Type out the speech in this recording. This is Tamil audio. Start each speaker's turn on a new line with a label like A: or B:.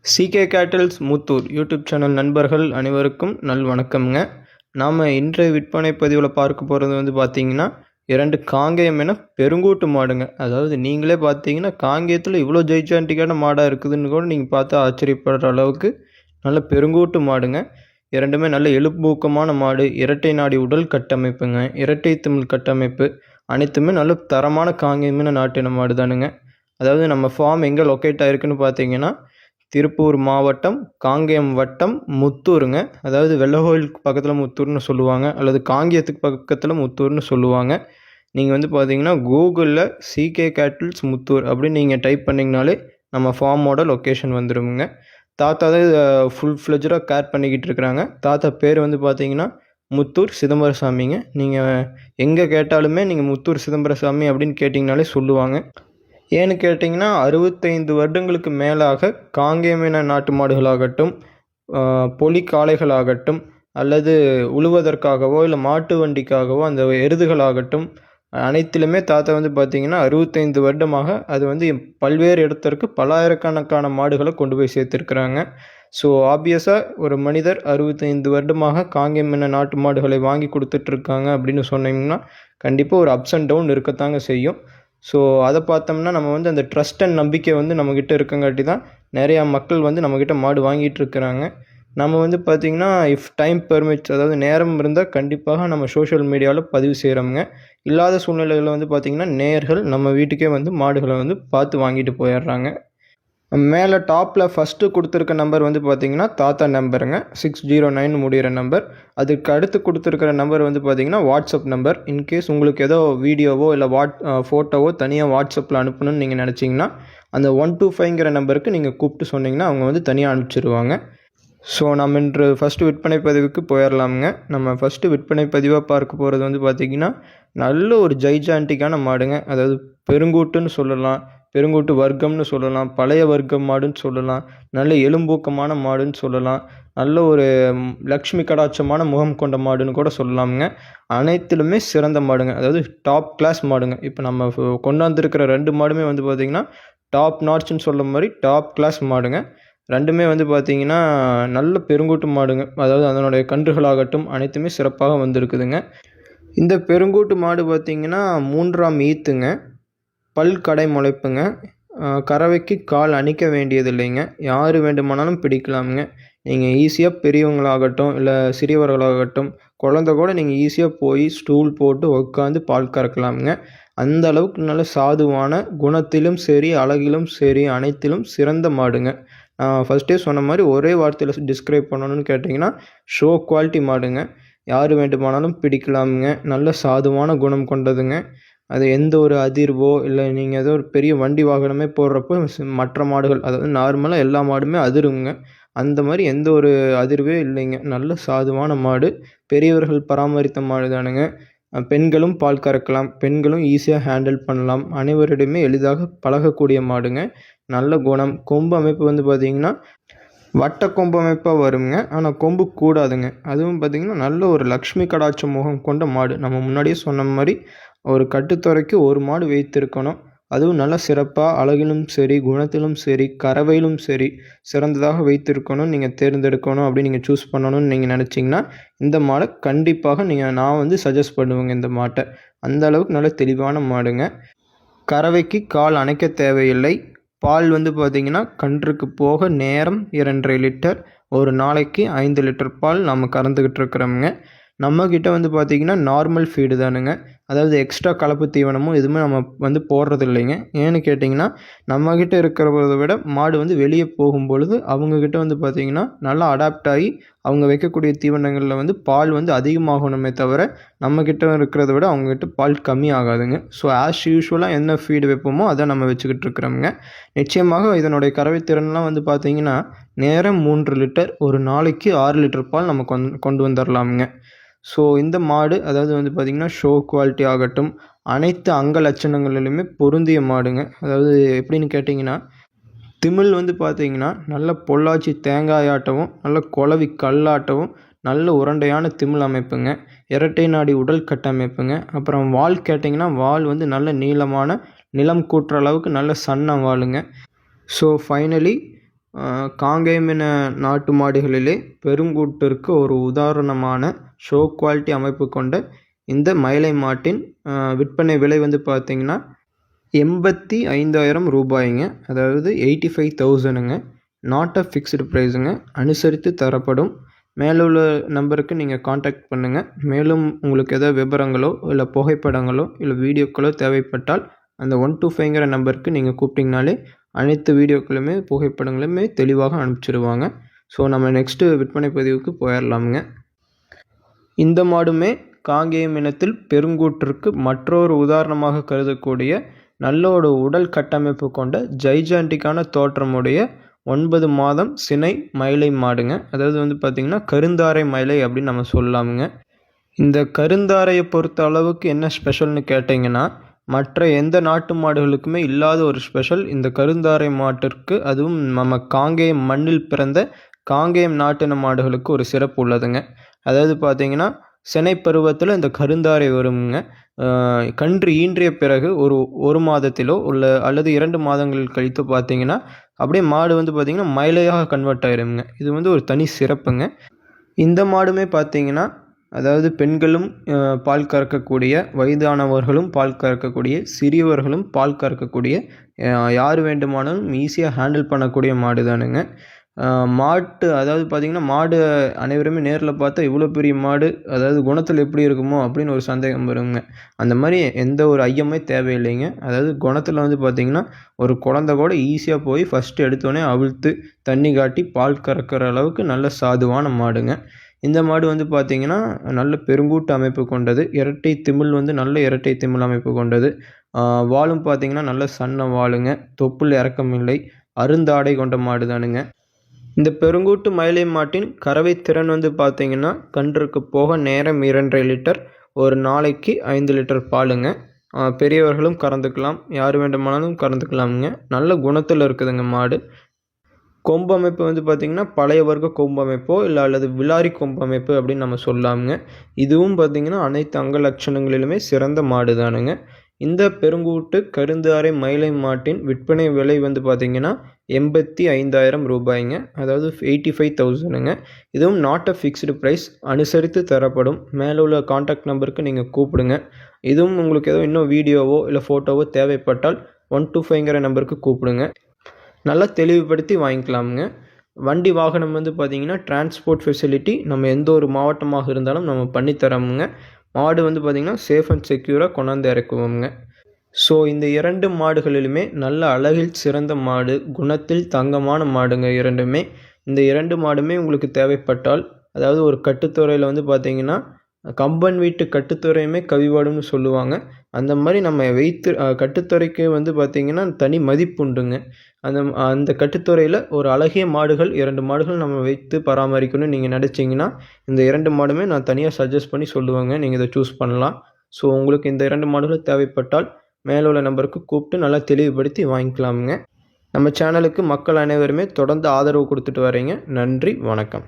A: சிகே கேட்டல்ஸ் முத்தூர் யூடியூப் சேனல் நண்பர்கள் அனைவருக்கும் வணக்கம்ங்க. நாம் இன்றைய விற்பனை பதிவில் பார்க்க போகிறது வந்து பார்த்திங்கன்னா 2 காங்கேயம் என பெருங்கூட்டு மாடுங்க. அதாவது நீங்களே பார்த்தீங்கன்னா காங்கேயத்தில் இவ்வளோ ஜெய்ஜாண்டிக்கான மாடாக இருக்குதுன்னு கூட நீங்கள் பார்த்து ஆச்சரியப்படுற அளவுக்கு நல்ல பெருங்கூட்டு மாடுங்க. இரண்டுமே நல்ல எழுப்பூக்கமான மாடு, இரட்டை நாடி உடல் கட்டமைப்புங்க, இரட்டை திமிழ் கட்டமைப்பு, அனைத்துமே நல்ல தரமான காங்கேயமான நாட்டின மாடு தானுங்க. அதாவது நம்ம ஃபார்ம் எங்கே லொக்கேட் ஆகிருக்குன்னு பார்த்தீங்கன்னா திருப்பூர் மாவட்டம், காங்கேயம் வட்டம், முத்தூருங்க. அதாவது வெள்ளகோயிலுக்கு பக்கத்தில் முத்தூர்னு சொல்லுவாங்க, அல்லது காங்கேயத்துக்கு பக்கத்தில் முத்தூர்னு சொல்லுவாங்க. நீங்கள் வந்து பார்த்தீங்கன்னா கூகுளில் சிகே கேட்டில்ஸ் முத்தூர் அப்படின்னு நீங்கள் டைப் பண்ணிங்கனாலே நம்ம ஃபார்மோட லொக்கேஷன் வந்துடுங்க. தாத்தா தான் ஃபுல் ஃப்ளெஜராக கேர் பண்ணிக்கிட்டு இருக்கிறாங்க. தாத்தா பேர் வந்து பார்த்தீங்கன்னா முத்தூர் சிதம்பரசாமிங்க. நீங்கள் எங்கே கேட்டாலுமே நீங்கள் முத்தூர் சிதம்பரசாமி அப்படின்னு கேட்டிங்கனாலே சொல்லுவாங்க. ஏன்னு கேட்டிங்கன்னா 65 வருடங்களுக்கு மேலாக காங்கேயமின நாட்டு மாடுகளாகட்டும், பொலி காளைகளாகட்டும், அல்லது உழுவதற்காகவோ இல்லை மாட்டு வண்டிக்காகவோ அந்த எருதுகளாகட்டும் அனைத்திலுமே தாத்தா வந்து பார்த்திங்கன்னா 65 வருடமாக அது வந்து பல்வேறு இடத்திற்கு பல்லாயிரக்கணக்கான மாடுகளை கொண்டு போய் சேர்த்துருக்குறாங்க. ஸோ ஆப்வியஸாக ஒரு மனிதர் 65 வருடமாக காங்கேயமின நாட்டு மாடுகளை வாங்கி கொடுத்துட்ருக்காங்க அப்படின்னு சொன்னீங்கன்னா கண்டிப்பாக ஒரு அப்ஸ் அண்ட் டவுன் இருக்கத்தாங்க செய்யும். ஸோ அதை பார்த்தோம்னா நம்ம வந்து அந்த ட்ரஸ்ட் அண்ட் நம்பிக்கை வந்து நம்மக்கிட்ட இருக்கங்காட்டி தான் நிறையா மக்கள் வந்து நம்மக்கிட்ட மாடு வாங்கிட்டு இருக்கிறாங்க. நம்ம வந்து பார்த்திங்கன்னா இஃப் டைம் பெர்மிட்ஸ், அதாவது நேரம் இருந்தால் கண்டிப்பாக நம்ம சோஷியல் மீடியாவில் பதிவு செய்கிறோமுங்க. இல்லாத சூழ்நிலைகளில் வந்து பார்த்திங்கன்னா நேயர்கள் நம்ம வீட்டுக்கே வந்து மாடுகளை வந்து பார்த்து வாங்கிட்டு போயிடுறாங்க. மேலே டாப்பில் ஃபஸ்ட்டு கொடுத்துருக்க நம்பர் வந்து பார்த்திங்கன்னா தாத்தா நம்பருங்க, 609 முடிகிற நம்பர். அதுக்கு அடுத்து கொடுத்துருக்கிற நம்பர் வந்து பார்த்திங்கன்னா வாட்ஸ்அப் நம்பர். இன்கேஸ் உங்களுக்கு ஏதோ வீடியோவோ இல்லை ஃபோட்டோவோ தனியாக வாட்ஸ்அப்பில் அனுப்பணும்னு நீங்கள் நினச்சிங்கன்னா அந்த 125ங்கிற நம்பருக்கு நீங்கள் கூப்பிட்டு சொன்னிங்கன்னா அவங்க வந்து தனியாக அனுப்பிச்சிடுவாங்க. ஸோ நம்ம இன்று ஃபஸ்ட்டு விற்பனை பதிவுக்கு போயிடலாமுங்க. நம்ம ஃபஸ்ட்டு விற்பனை பதிவாக பார்க்க போகிறது வந்து பார்த்திங்கன்னா நல்ல ஒரு ஜைஜாண்டிக்கான மாடுங்க. அதாவது பெருங்கூட்டுன்னு சொல்லலாம், பெருங்கூட்டு வர்க்கம்னு சொல்லலாம், பழைய வர்க்கம் மாடுன்னு சொல்லலாம், நல்ல எலும்பூக்கமான மாடுன்னு சொல்லலாம், நல்ல ஒரு லக்ஷ்மி கடாட்சமான முகம் கொண்ட மாடுன்னு கூட சொல்லலாமுங்க. அனைத்திலுமே சிறந்த மாடுங்க. அதாவது டாப் கிளாஸ் மாடுங்க. இப்போ நம்ம கொண்டாந்துருக்கிற 2 மாடுமே வந்து பார்த்திங்கன்னா டாப் நாட்ச்னு சொல்ல மாதிரி டாப் கிளாஸ் மாடுங்க. ரெண்டுமே வந்து பார்த்திங்கன்னா நல்ல பெருங்கூட்டு மாடுங்க. அதாவது அதனுடைய கன்றுகளாகட்டும் அனைத்துமே சிறப்பாக வந்திருக்குதுங்க. இந்த பெருங்கூட்டு மாடு பார்த்திங்கன்னா 3ஆம் ஈத்துங்க, பல் கடை முளைப்புங்க, கறவைக்கு கால் அணிக்க வேண்டியது இல்லைங்க. யார் வேண்டுமானாலும் பிடிக்கலாமுங்க. நீங்கள் ஈஸியாக பெரியவங்களாகட்டும் இல்லை சிறியவர்களாகட்டும் குழந்த கூட நீங்கள் ஈஸியாக போய் ஸ்டூல் போட்டு உட்காந்து பால் கறக்கலாமுங்க. அந்த அளவுக்கு நல்ல சாதுவான குணத்திலும் சரி, அழகிலும் சரி, அனைத்திலும் சிறந்த மாடுங்க. ஃபஸ்ட்டே சொன்ன மாதிரி ஒரே வார்த்தையில் டிஸ்கிரைப் பண்ணணும்னு கேட்டிங்கன்னா ஷோ குவாலிட்டி மாடுங்க. யார் வேண்டுமானாலும் பிடிக்கலாமுங்க. நல்ல சாதுவான குணம் கொண்டதுங்க. அது எந்த ஒரு அதிர்வோ இல்லை நீங்கள் ஏதோ ஒரு பெரிய வண்டி வாகனமே போடுறப்போ மற்ற மாடுகள், அதாவது நார்மலாக எல்லா மாடுமே அதிருங்க. அந்த மாதிரி எந்த ஒரு அதிர்வே இல்லைங்க. நல்ல சாதுவான மாடு, பெரியவர்கள் பராமரித்த மாடு தானுங்க. பெண்களும் பால் கறக்கலாம், பெண்களும் ஈஸியாக ஹேண்டில் பண்ணலாம், அனைவரிடையுமே எளிதாக பழகக்கூடிய மாடுங்க. நல்ல குணம். கொம்பு அமைப்பு வந்து பார்த்திங்கன்னா வட்ட கொம்பு அமைப்பாக வருங்க. ஆனால் கொம்பு கூடாதுங்க. அதுவும் பார்த்திங்கன்னா நல்ல ஒரு லக்ஷ்மி கடாட்ச முகம் கொண்ட மாடு. நம்ம முன்னாடியே சொன்ன மாதிரி ஒரு கட்டுத்துறைக்கு ஒரு மாடு வைத்திருக்கணும். அதுவும் நல்ல சிறப்பாக அழகிலும் சரி, குணத்திலும் சரி, கறவையிலும் சரி சிறந்ததாக வைத்திருக்கணும். நீங்கள் தேர்ந்தெடுக்கணும் அப்படி நீங்கள் சூஸ் பண்ணணும்னு நீங்கள் நினச்சிங்கன்னா இந்த மாடை கண்டிப்பாக நான் வந்து சஜஸ்ட் பண்ணுவேங்க. இந்த மாட்டை அந்த அளவுக்கு நல்ல தெளிவான மாடுங்க. கறவைக்கு கால் அணைக்க தேவையில்லை. பால் வந்து பார்த்திங்கன்னா கன்றுக்கு போக நேரம் 2.5 லிட்டர், ஒரு நாளைக்கு 5 லிட்டர் பால் நம்ம கறந்துக்கிட்டு இருக்கிறோமுங்க. நம்மக்கிட்ட வந்து பார்த்திங்கன்னா நார்மல் ஃபீடு தானுங்க. அதாவது எக்ஸ்ட்ரா கலப்பு தீவனமும் எதுவுமே நம்ம வந்து போடுறது இல்லைங்க. ஏன்னு கேட்டிங்கன்னா நம்மக்கிட்ட இருக்கிறத விட மாடு வந்து வெளியே போகும்பொழுது அவங்கக்கிட்ட வந்து பார்த்திங்கன்னா நல்லா அடாப்ட் ஆகி அவங்க வைக்கக்கூடிய தீவனங்களில் வந்து பால் வந்து அதிகமாகணுமே தவிர நம்மக்கிட்ட இருக்கிறத விட அவங்கக்கிட்ட பால் கம்மி ஆகாதுங்க. ஸோ ஆஸ் யூஷுவலாக என்ன ஃபீடு வைப்போமோ அதை நம்ம வச்சுக்கிட்டு இருக்கிறோமுங்க. நிச்சயமாக இதனுடைய கறவை திறன்லாம் வந்து பார்த்திங்கன்னா நேரம் 3 லிட்டர், ஒரு நாளைக்கு 6 லிட்டர் பால் நம்ம கொண்டு வந்துடலாமுங்க. ஸோ இந்த மாடு அதாவது வந்து பார்த்திங்கன்னா ஷோ குவாலிட்டி ஆகட்டும் அனைத்து அங்க லட்சணங்களிலுமே பொருந்திய மாடுங்க. அதாவது எப்படின்னு கேட்டிங்கன்னா திமிழ் வந்து பார்த்திங்கன்னா நல்ல பொள்ளாச்சி தேங்காயாட்டவும், நல்ல குளவி கல்லாட்டவும், நல்ல உருண்டையான திமிழ் அமைப்புங்க. இரட்டை நாடி உடல் கட்டமைப்புங்க. அப்புறம் வால் கேட்டிங்கன்னா வால் வந்து நல்ல நீளமான நிலம் கூட்டுற அளவுக்கு நல்ல சன்ன வாளுங்க. ஸோ ஃபைனலி காங்கேயம் இன நாட்டு மாடுகளிலே பெருங்கூட்டிற்கு ஒரு உதாரணமான ஷோ குவாலிட்டி அமைப்பு கொண்ட இந்த மயிலை மாட்டின் விற்பனை விலை வந்து பார்த்திங்கன்னா 85,000 ரூபாய்ங்க. அதாவது 85,000ங்க. Not a fixed ப்ரைஸுங்க. அனுசரித்து தரப்படும். மேலே உள்ள நம்பருக்கு நீங்கள் காண்டாக்ட் பண்ணுங்கள். மேலும் உங்களுக்கு எதாவது விவரங்களோ இல்லை புகைப்படங்களோ இல்லை வீடியோக்களோ தேவைப்பட்டால் அந்த 125ங்கிற நம்பருக்கு நீங்கள் கூப்பிட்டிங்கனாலே அனைத்து வீடியோக்களுமே புகைப்படங்களுமே தெளிவாக அனுப்பிச்சிடுவாங்க. ஸோ நம்ம நெக்ஸ்ட்டு விற்பனை பதிவுக்கு போயிடலாமுங்க. இந்த மாடுமே காங்கேயம் இனத்தில் பெருங்கூட்டிற்கு மற்றொரு உதாரணமாக கருதக்கூடிய நல்ல ஒரு உடல் கட்டமைப்பு கொண்ட ஜைஜாண்டிக்கான தோற்றமுடைய 9 மாதம் சினை மயிலை மாடுங்க. அதாவது வந்து பார்த்திங்கன்னா கருந்தாரை மயிலை அப்படின்னு நம்ம சொல்லலாமுங்க. இந்த கருந்தாரையை பொறுத்த அளவுக்கு என்ன ஸ்பெஷல்னு கேட்டிங்கன்னா, மற்ற எந்த நாட்டு மாடுகளுக்குமே இல்லாத ஒரு ஸ்பெஷல் இந்த கருந்தாரை மாட்டிற்கு. அதுவும் நம்ம காங்கேயம் மண்ணில் பிறந்த காங்கேயம் நாட்டின மாடுகளுக்கு ஒரு சிறப்பு உள்ளதுங்க. அதாவது பார்த்திங்கன்னா சினை பருவத்தில் இந்த கருந்தாரை வருங்க. கன்று ஈன்றிய பிறகு ஒரு மாதத்திலோ அல்லது 2 மாதங்கள் கழித்து பார்த்திங்கன்னா அப்படியே மாடு வந்து பார்த்திங்கன்னா மயிலையாக கன்வெர்ட் ஆயிருங்க. இது வந்து ஒரு தனி சிறப்புங்க. இந்த மாடுமே பார்த்திங்கன்னா அதாவது பெண்களும் பால் கறக்கக்கூடிய, வயதானவர்களும் பால் கறக்கக்கூடிய, சிறியவர்களும் பால் கறக்கக்கூடிய, யார் வேண்டுமானாலும் ஈஸியாக ஹேண்டில் பண்ணக்கூடிய மாடு தானுங்க. அதாவது பார்த்திங்கன்னா மாடு அனைவருமே நேரில் பார்த்தா இவ்வளோ பெரிய மாடு, அதாவது குணத்தில் எப்படி இருக்குமோ அப்படின்னு ஒரு சந்தேகம் வருங்க. அந்த மாதிரி எந்த ஒரு ஐயமே தேவையில்லைங்க. அதாவது குணத்தில் வந்து பார்த்திங்கன்னா ஒரு குழந்தை கூட ஈஸியாக போய் ஃபஸ்ட்டு எடுத்தோடனே அவிழ்த்து தண்ணி காட்டி பால் கறக்கிற அளவுக்கு நல்ல சாதுவான மாடுங்க. இந்த மாடு வந்து பார்த்திங்கன்னா நல்ல பெருங்கூட்டு அமைப்பு கொண்டது. இரட்டை திமில் வந்து நல்ல இரட்டை திமில் அமைப்பு கொண்டது. வாலும் பார்த்திங்கன்னா நல்ல சன்ன வாலுங்க. தொப்புள் இறக்கம் இல்லை. அருந்தாடை கொண்ட மாடு தானுங்க. இந்த பெருங்கூட்டு மயிலை மாட்டின் கறவை திறன் வந்து பார்த்திங்கன்னா கன்றுக்கு போக நேரம் 2.5 லிட்டர், ஒரு நாளைக்கு 5 லிட்டர் பாலுங்க. பெரியவர்களும் கறந்துக்கலாம், யார் வேண்டுமானாலும் கறந்துக்கலாமுங்க. நல்ல குணத்தில் இருக்குதுங்க மாடு. கொம்பு அமைப்பு வந்து பார்த்திங்கன்னா பழைய வர்க்க கொம்பு அமைப்போ இல்லை அல்லது விலாரி கொம்பு அமைப்பு அப்படின்னு நம்ம சொல்லலாமுங்க. இதுவும் பார்த்திங்கன்னா அனைத்து அங்க லட்சணங்களிலுமே சிறந்த மாடு தானுங்க. இந்த பெருங்கூட்டு கருந்தாரை மயிலை மாட்டின் விற்பனை விலை வந்து பார்த்திங்கன்னா 85,000 ரூபாய்ங்க. அதாவது 85,000ங்க. இதுவும் நாட் அ ஃபிக்ஸ்டு ப்ரைஸ். அனுசரித்து தரப்படும். மேலே உள்ள காண்டாக்ட் நம்பருக்கு நீங்கள் கூப்பிடுங்க. இதுவும் உங்களுக்கு ஏதோ இன்னும் வீடியோவோ இல்லை ஃபோட்டோவோ தேவைப்பட்டால் 125ங்கிற நம்பருக்கு கூப்பிடுங்க. நல்லா தெளிவுபடுத்தி வாங்கிக்கலாமுங்க. வண்டி வாகனம் வந்து பார்த்திங்கன்னா டிரான்ஸ்போர்ட் ஃபெசிலிட்டி நம்ம எந்த ஒரு மாவட்டமாக இருந்தாலும் நம்ம பண்ணித்தரோமுங்க. மாடு வந்து பார்த்திங்கன்னா சேஃப் அண்ட் செக்யூராக கொண்டாந்து இறக்குவோமுங்க. ஸோ இந்த 2 மாடுகளிலுமே நல்ல அழகில் சிறந்த மாடு, குணத்தில் தங்கமான மாடுங்க இரண்டுமே. இந்த 2 மாடுமே உங்களுக்கு தேவைப்பட்டால், அதாவது ஒரு கட்டுத்துறையில் வந்து பார்த்திங்கன்னா கம்பன் வீட்டு கட்டுத்துறையுமே கவிவாடுன்னு சொல்லுவாங்க. அந்த மாதிரி நம்ம வைத்து கட்டுத்துறைக்கு வந்து பார்த்திங்கன்னா தனி மதிப்புண்டுங்க. அந்த கட்டுத்துறையில் ஒரு அழகிய மாடுகள் 2 மாடுகள் நம்ம வைத்து பராமரிக்கணும்னு நீங்கள் நினச்சிங்கன்னா இந்த 2 மாடுமே நான் தனியாக சஜஸ்ட் பண்ணி சொல்லுவேங்க. நீங்கள் இதை சூஸ் பண்ணலாம். ஸோ உங்களுக்கு இந்த 2 மாடுகள் தேவைப்பட்டால் மேலே உள்ள நம்பருக்கு கூப்பிட்டு நல்லா தெளிவுபடுத்தி வாங்கிக்கலாமுங்க. நம்ம சேனலுக்கு மக்கள் அனைவருமே தொடர்ந்து ஆதரவு கொடுத்துட்டு வரீங்க. நன்றி, வணக்கம்.